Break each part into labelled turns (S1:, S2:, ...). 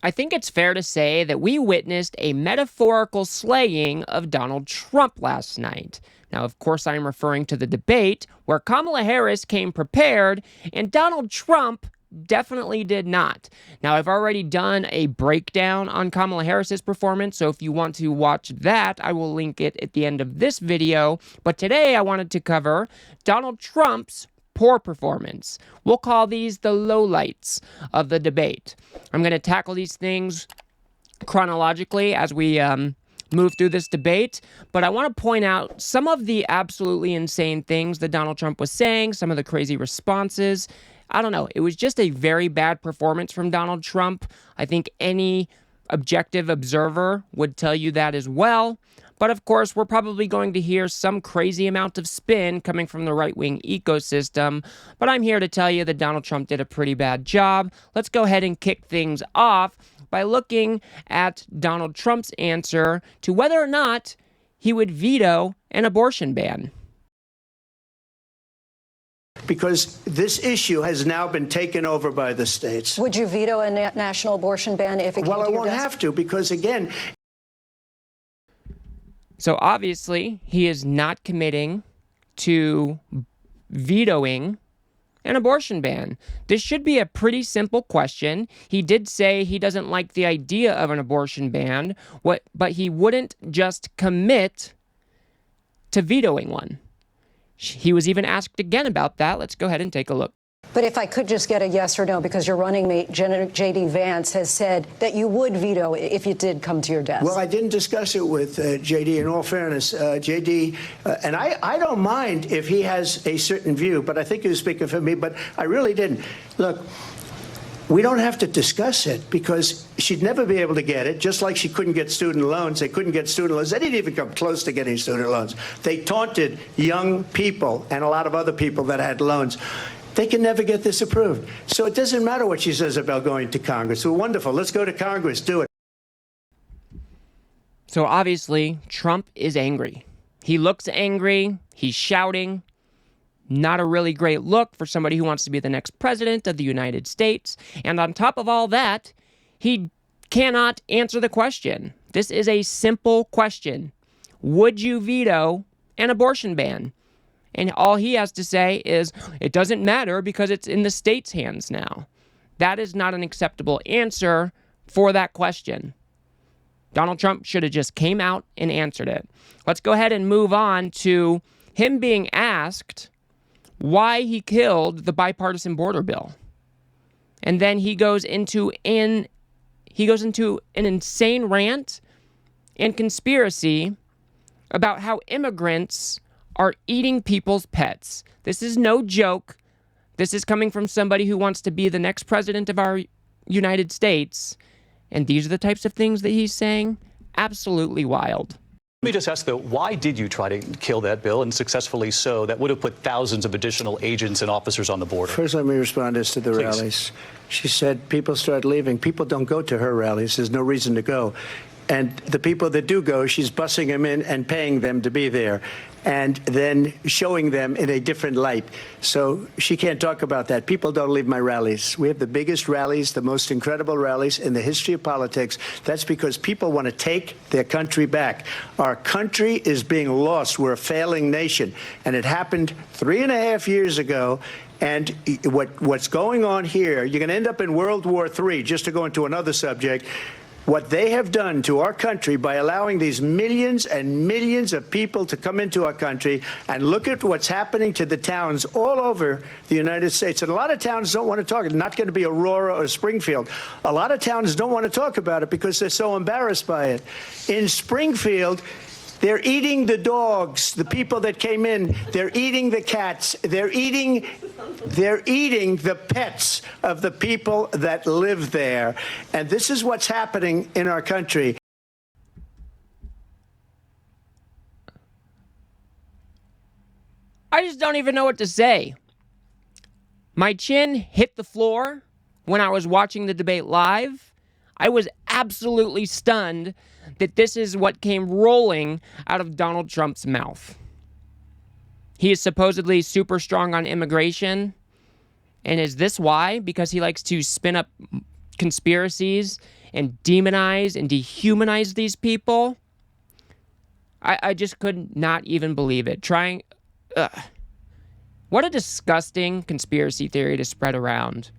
S1: I think it's fair to say that we witnessed a metaphorical slaying of Donald Trump last night. Now, of course, I'm referring to the debate where Kamala Harris came prepared and Donald Trump definitely did not. Now, I've already done a breakdown on Kamala Harris's performance, so if you want to watch that, I will link it at the end of this video. But today, I wanted to cover Donald Trump's poor performance. We'll call these the lowlights of the debate. I'm going to tackle these things chronologically as we move through this debate, but I want to point out some of the absolutely insane things that Donald Trump was saying, some of the crazy responses. I don't know. It was just a very bad performance from Donald Trump. I think any objective observer would tell you that as well. But of course, we're probably going to hear some crazy amount of spin coming from the right-wing ecosystem. But I'm here to tell you that Donald Trump did a pretty bad job. Let's go ahead and kick things off by looking at Donald Trump's answer to whether or not he would veto an abortion ban.
S2: Because this issue has now been taken over by the states.
S3: Would you veto a national abortion ban if it came to your desk?
S2: Well, I won't have to, because again...
S1: So obviously, he is not committing to vetoing an abortion ban. This should be a pretty simple question. He did say he doesn't like the idea of an abortion ban, but he wouldn't just commit to vetoing one. He was even asked again about that. Let's go ahead and take a look.
S3: But if I could just get a yes or no, because your running mate, J.D. Vance, has said that you would veto if it did come to your desk.
S2: Well, I didn't discuss it with J.D. In all fairness, J.D., and I don't mind if he has a certain view, but I think he was speaking for me, but I really didn't. Look, we don't have to discuss it because she'd never be able to get it, just like she couldn't get student loans. They couldn't get student loans. They didn't even come close to getting student loans. They taunted young people and a lot of other people that had loans. They can never get this approved. So it doesn't matter what she says about going to Congress. Well, wonderful. Let's go to Congress. Do it.
S1: So obviously, Trump is angry. He looks angry. He's shouting. Not a really great look for somebody who wants to be the next president of the United States. And on top of all that, he cannot answer the question. This is a simple question. Would you veto an abortion ban? And all he has to say is, it doesn't matter because it's in the state's hands now. That is not an acceptable answer for that question. Donald Trump should have just came out and answered it. Let's go ahead and move on to him being asked why he killed the bipartisan border bill. And then he goes into an insane rant and conspiracy about how immigrants are eating people's pets. This is no joke. This is coming from somebody who wants to be the next president of our United States. And these are the types of things that he's saying. Absolutely wild.
S4: Let me just ask, though, why did you try to kill that bill, and successfully so, that would have put thousands of additional agents and officers on the border?
S2: First, let me respond as to the
S4: Please.
S2: rallies. She said people start leaving. People don't go to her rallies. There's no reason to go. And the people that do go, she's bussing them in and paying them to be there, and then showing them in a different light. So she can't talk about that. People don't leave my rallies. We have the biggest rallies, the most incredible rallies in the history of politics. That's because people want to take their country back. Our country is being lost. We're a failing nation. And it happened 3.5 years ago. And what's going on here, you're going to end up in World War III, just to go into another subject. What they have done to our country by allowing these millions and millions of people to come into our country, and look at what's happening to the towns all over the United States. And a lot of towns don't want to talk. It's not going to be Aurora or Springfield. A lot of towns don't want to talk about it because they're so embarrassed by it. In Springfield, they're eating the dogs, the people that came in. They're eating the cats. They're eating the pets of the people that live there. And this is what's happening in our country.
S1: I just don't even know what to say. My chin hit the floor when I was watching the debate live. I was absolutely stunned that this is what came rolling out of Donald Trump's mouth. He is supposedly super strong on immigration. And is this why? Because he likes to spin up conspiracies and demonize and dehumanize these people. I just could not even believe it. What a disgusting conspiracy theory to spread around.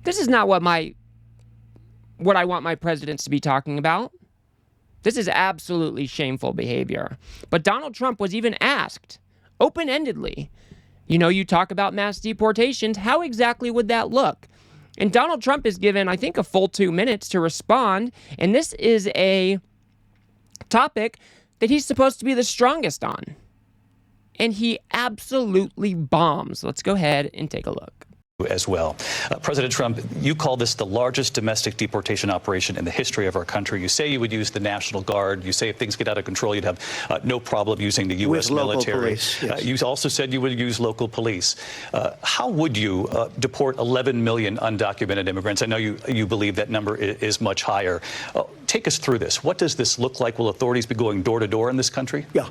S1: This is not what I want my presidents to be talking about. This is absolutely shameful behavior. But Donald Trump was even asked, open-endedly, you talk about mass deportations, how exactly would that look? And Donald Trump is given, I think, a full 2 minutes to respond, and this is a topic that he's supposed to be the strongest on. And he absolutely bombs. Let's go ahead and take a look.
S4: As well. President Trump, you call this the largest domestic deportation operation in the history of our country. You say you would use the National Guard. You say if things get out of control, you'd have no problem using the U.S. military.
S2: Police, yes.
S4: You also said you would use local police. How would you deport 11 million undocumented immigrants? I know you believe that number is much higher. Take us through this. What does this look like? Will authorities be going door to door in this country?
S2: Yeah,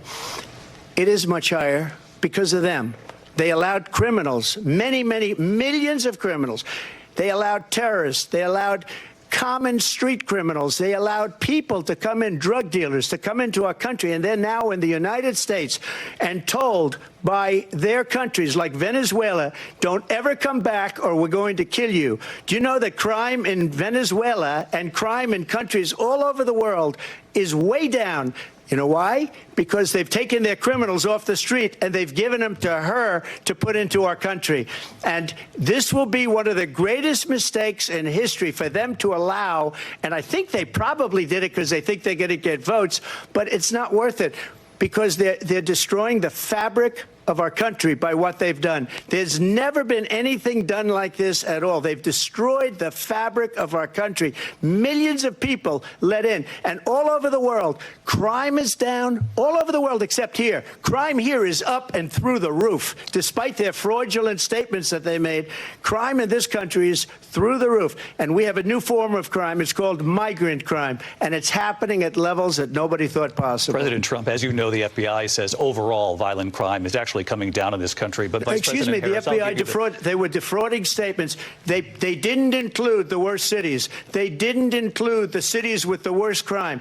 S2: it is much higher because of them. They allowed criminals, many, many millions of criminals. They allowed terrorists. They allowed common street criminals. They allowed people to come in, drug dealers, to come into our country. And they're now in the United States and told by their countries like Venezuela, don't ever come back or we're going to kill you. Do you know that crime in Venezuela and crime in countries all over the world is way down? You know why? Because they've taken their criminals off the street and they've given them to her to put into our country. And this will be one of the greatest mistakes in history for them to allow. And I think they probably did it because they think they're going to get votes, but it's not worth it because they're destroying the fabric of our country by what they've done. There's never been anything done like this at all. They've destroyed the fabric of our country. Millions of people let in. And all over the world, crime is down. All over the world except here. Crime here is up and through the roof. Despite their fraudulent statements that they made, crime in this country is through the roof. And we have a new form of crime. It's called migrant crime. And it's happening at levels that nobody thought possible.
S4: President Trump, as you know, the FBI says overall violent crime is actually coming down in this country. But
S2: excuse me, the FBI they were defrauding statements. They didn't include the worst cities. They didn't include the cities with the worst crime.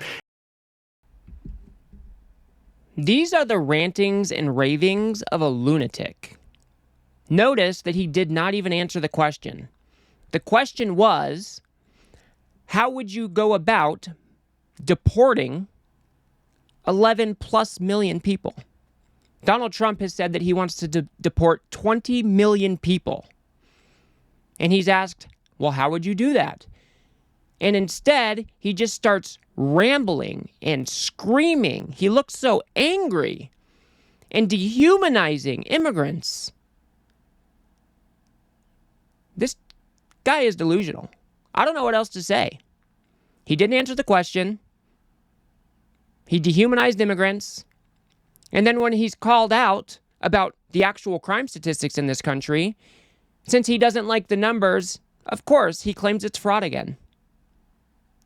S1: These are the rantings and ravings of a lunatic. Notice that he did not even answer the question. The question was, how would you go about deporting 11 plus million people? Donald Trump has said that he wants to deport 20 million people. And he's asked, well, how would you do that? And instead, he just starts rambling and screaming. He looks so angry and dehumanizing immigrants. This guy is delusional. I don't know what else to say. He didn't answer the question. He dehumanized immigrants. And then when he's called out about the actual crime statistics in this country, since he doesn't like the numbers, of course, he claims it's fraud again.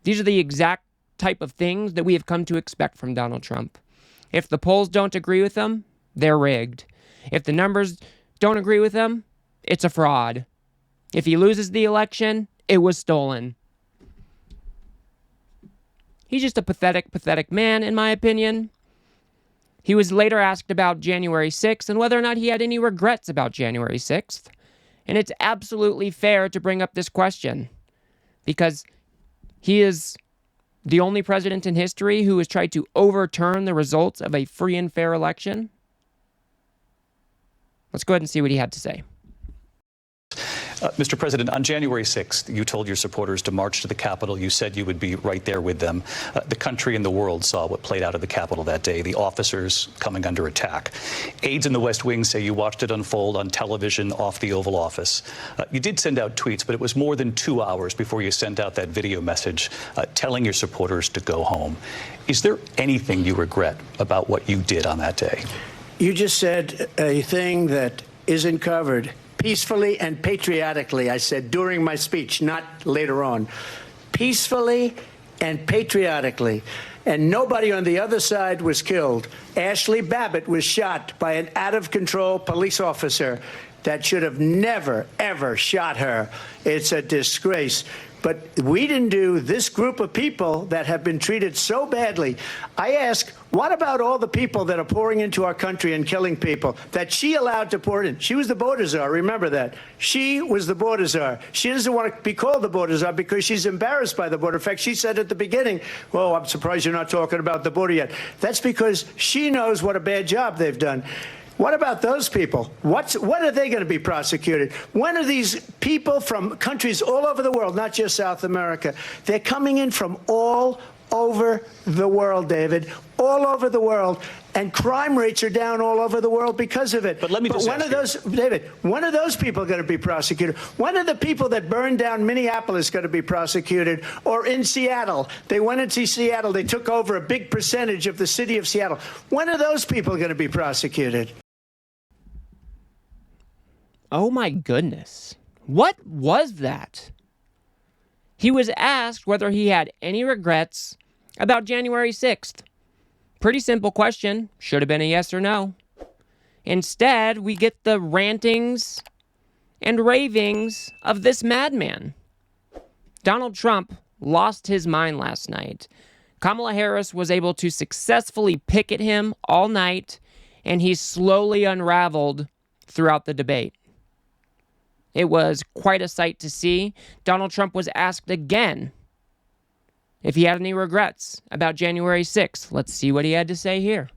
S1: These are the exact type of things that we have come to expect from Donald Trump. If the polls don't agree with him, they're rigged. If the numbers don't agree with him, it's a fraud. If he loses the election, it was stolen. He's just a pathetic man, in my opinion. He was later asked about January 6th and whether or not he had any regrets about January 6th. And it's absolutely fair to bring up this question because he is the only president in history who has tried to overturn the results of a free and fair election. Let's go ahead and see what he had to say.
S4: Mr. President, on January 6th, you told your supporters to march to the Capitol. You said you would be right there with them. The country and the world saw what played out at the Capitol that day, the officers coming under attack. Aides in the West Wing say you watched it unfold on television off the Oval Office. You did send out tweets, but it was more than 2 hours before you sent out that video message telling your supporters to go home. Is there anything you regret about what you did on that day?
S2: You just said a thing that isn't covered. Peacefully and patriotically, I said during my speech, not later on. Peacefully and patriotically. And nobody on the other side was killed. Ashley Babbitt was shot by an out-of-control police officer that should have never, ever shot her. It's a disgrace. but we didn't do this group of people that have been treated so badly. I ask, what about all the people that are pouring into our country and killing people that she allowed to pour in? She was the border czar. Remember that. She was the border czar. She doesn't want to be called the border czar because she's embarrassed by the border. In fact, she said at the beginning, well, I'm surprised you're not talking about the border yet. That's because she knows what a bad job they've done. What about those people? When are they going to be prosecuted? When are these people from countries all over the world, not just South America? They're coming in from all over the world, David, all over the world, and crime rates are down all over the world because of it.
S4: But let me just
S2: when are those, David, when are those people going to be prosecuted? When are the people that burned down Minneapolis going to be prosecuted? Or in Seattle, they went into Seattle, they took over a big percentage of the city of Seattle. When are those people going to be prosecuted?
S1: Oh my goodness. What was that? He was asked whether he had any regrets about January 6th. Pretty simple question. Should have been a yes or no. Instead, we get the rantings and ravings of this madman. Donald Trump lost his mind last night. Kamala Harris was able to successfully picket him all night, and he slowly unraveled throughout the debate. It was quite a sight to see. Donald Trump was asked again if he had any regrets about January 6th. Let's see what he had to say here.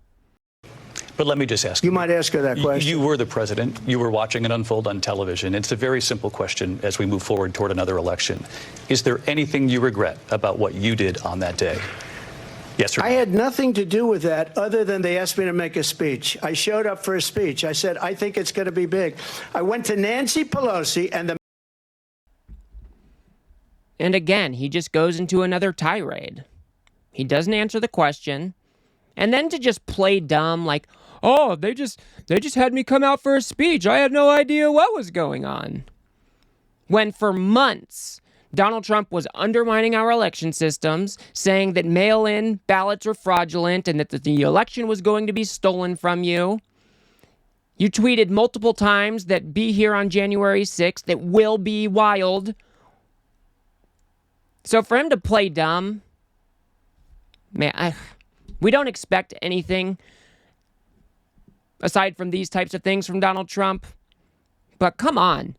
S4: But let me just ask
S2: you. You might ask her that question.
S4: You were the president. You were watching it unfold on television. It's a very simple question as we move forward toward another election. Is there anything you regret about what you did on that day? Yes, sir.
S2: I had nothing to do with that other than they asked me to make a speech. I showed up for a speech. I said, I think it's going to be big. I went to Nancy Pelosi and the...
S1: And again, he just goes into another tirade. He doesn't answer the question. And then to just play dumb like, oh, they just had me come out for a speech. I had no idea what was going on. When for months, Donald Trump was undermining our election systems, saying that mail-in ballots are fraudulent and that the election was going to be stolen from you. You tweeted multiple times that be here on January 6th. It will be wild. So for him to play dumb, man, we don't expect anything aside from these types of things from Donald Trump. But come on,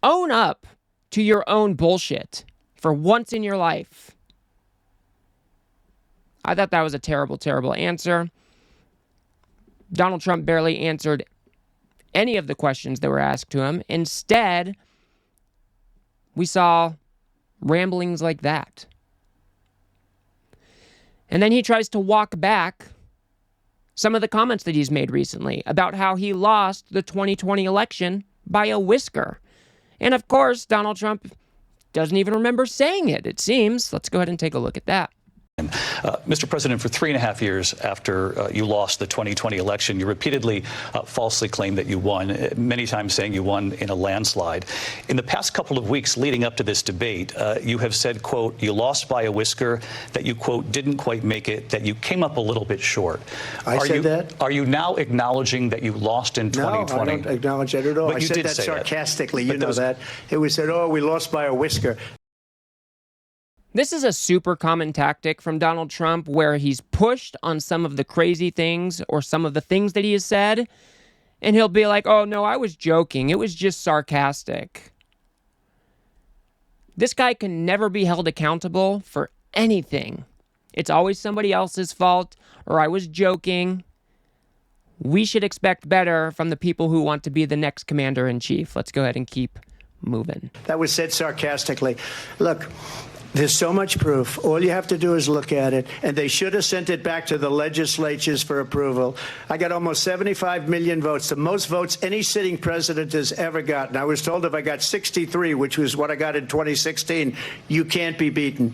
S1: own up to your own bullshit for once in your life. I thought that was a terrible, terrible answer. Donald Trump barely answered any of the questions that were asked to him. Instead, we saw ramblings like that. And then he tries to walk back some of the comments that he's made recently about how he lost the 2020 election by a whisker. And of course, Donald Trump doesn't even remember saying it, it seems. Let's go ahead and take a look at that.
S4: Mr. President, for 3.5 years after you lost the 2020 election, you repeatedly falsely claimed that you won, many times saying you won in a landslide. In the past couple of weeks leading up to this debate, you have said, quote, you lost by a whisker, that you, quote, didn't quite make it, that you came up a little bit short.
S2: I said that?
S4: Are you now acknowledging that you lost in 2020?
S2: No, I don't acknowledge that at all.
S4: But
S2: I said that sarcastically. You know that. It was said, oh, we lost by a whisker.
S1: This is a super common tactic from Donald Trump where he's pushed on some of the crazy things or some of the things that he has said, and he'll be like, oh, no, I was joking. It was just sarcastic. This guy can never be held accountable for anything. It's always somebody else's fault, or I was joking. We should expect better from the people who want to be the next commander-in-chief. Let's go ahead and keep moving.
S2: That was said sarcastically. Look, there's so much proof. All you have to do is look at it. And they should have sent it back to the legislatures for approval. I got almost 75 million votes, the most votes any sitting president has ever gotten. I was told if I got 63, which was what I got in 2016, you can't be beaten.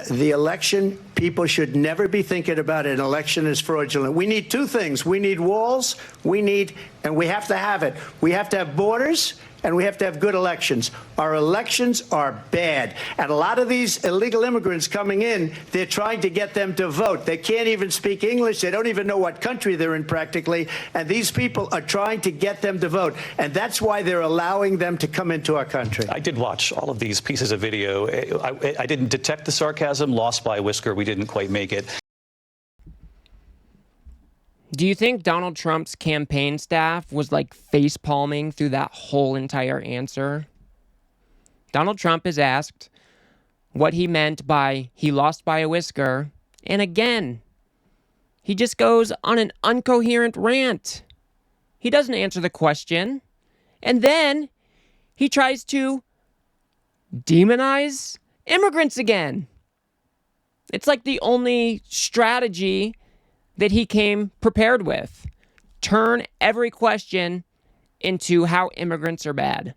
S2: The election, people should never be thinking about an election as fraudulent. We need two things. We need walls. And we have to have it. We have to have borders. and we have to have good elections. Our elections are bad. And a lot of these illegal immigrants coming in, they're trying to get them to vote. They can't even speak English. They don't even know what country they're in practically. And these people are trying to get them to vote. And that's why they're allowing them to come into our country.
S4: I did watch all of these pieces of video. I didn't detect the sarcasm. Lost by Whisker. We didn't quite make it.
S1: Do you think Donald Trump's campaign staff was like face palming through that whole entire answer? Donald Trump is asked what he meant by he lost by a whisker, and again, he just goes on an incoherent rant. He doesn't answer the question, and then he tries to demonize immigrants again. It's like the only strategy that he came prepared with. Turn every question into how immigrants are bad.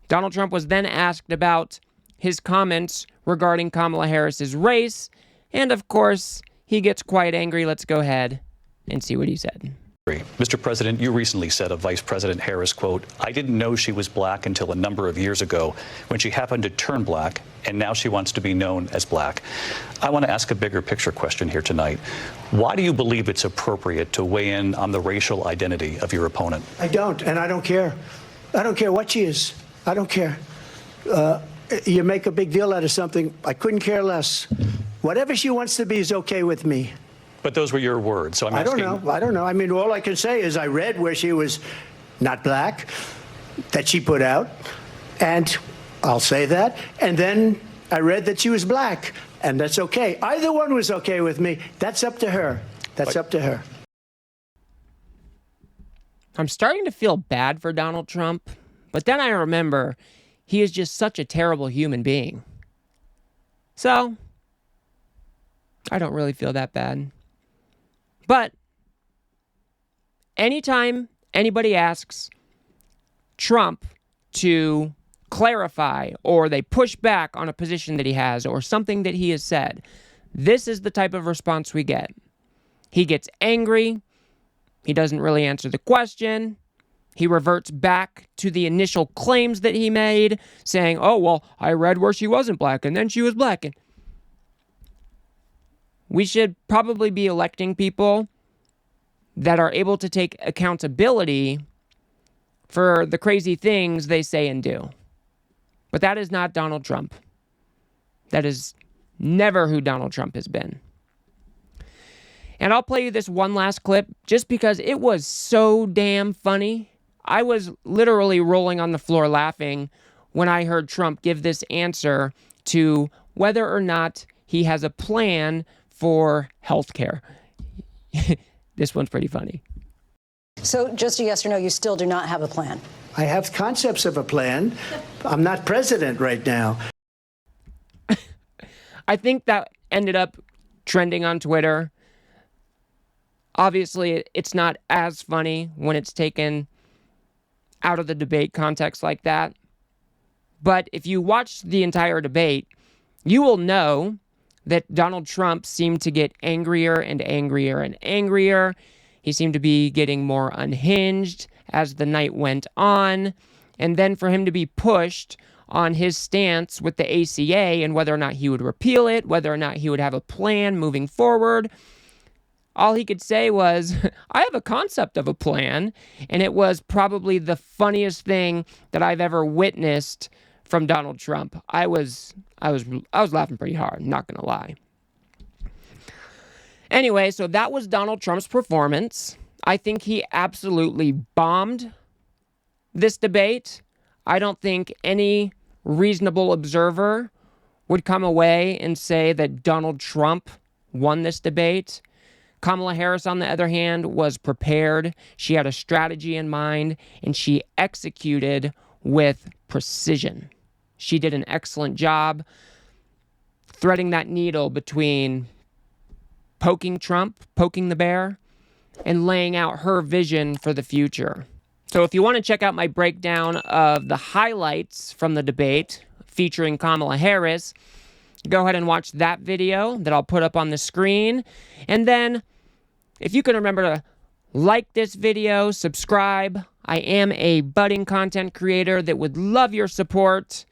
S1: Donald Trump was then asked about his comments regarding Kamala Harris's race, and of course, he gets quite angry. Let's go ahead and see what he said.
S4: Mr. President, you recently said of Vice President Harris, quote, "I didn't know she was black until a number of years ago when she happened to turn black, and now she wants to be known as black." I want to ask a bigger picture question here tonight. Why do you believe it's appropriate to weigh in on the racial identity of your opponent?
S2: I don't, and I don't care. I don't care what she is. I don't care. You make a big deal out of something. I couldn't care less. Whatever she wants to be is okay with me.
S4: But those were your words, so I'm asking.
S2: I don't know. I mean, all I can say is I read where she was not black, that she put out, and I'll say that. And then I read that she was black, and that's okay. Either one was okay with me. That's up to her. That's up to her.
S1: I'm starting to feel bad for Donald Trump, but then I remember he is just such a terrible human being. So, I don't really feel that bad. But anytime anybody asks Trump to clarify or they push back on a position that he has or something that he has said, this is the type of response we get. He gets angry. He doesn't really answer the question. He reverts back to the initial claims that he made, saying, oh, well, I read where she wasn't black and then she was black. And we should probably be electing people that are able to take accountability for the crazy things they say and do. But that is not Donald Trump. That is never who Donald Trump has been. And I'll play you this one last clip just because it was so damn funny. I was literally rolling on the floor laughing when I heard Trump give this answer to whether or not he has a plan for healthcare. This one's pretty funny.
S3: So just a yes or no, you still do not have a plan?
S2: I have concepts of a plan. I'm not president right now.
S1: I think that ended up trending on Twitter. Obviously, it's not as funny when it's taken out of the debate context like that. But if you watch the entire debate, you will know that Donald Trump seemed to get angrier and angrier and angrier. He seemed to be getting more unhinged as the night went on. And then for him to be pushed on his stance with the ACA and whether or not he would repeal it, whether or not he would have a plan moving forward, all he could say was, I have a concept of a plan. And it was probably the funniest thing that I've ever witnessed from Donald Trump. I was laughing pretty hard, not gonna lie. Anyway, so that was Donald Trump's performance. I think he absolutely bombed this debate. I don't think any reasonable observer would come away and say that Donald Trump won this debate. Kamala Harris, on the other hand, was prepared. She had a strategy in mind, and she executed with precision. She did an excellent job threading that needle between poking Trump, poking the bear, and laying out her vision for the future. So if you want to check out my breakdown of the highlights from the debate featuring Kamala Harris, go ahead and watch that video that I'll put up on the screen. And then if you can remember to like this video, subscribe. I am a budding content creator that would love your support,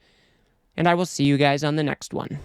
S1: and I will see you guys on the next one.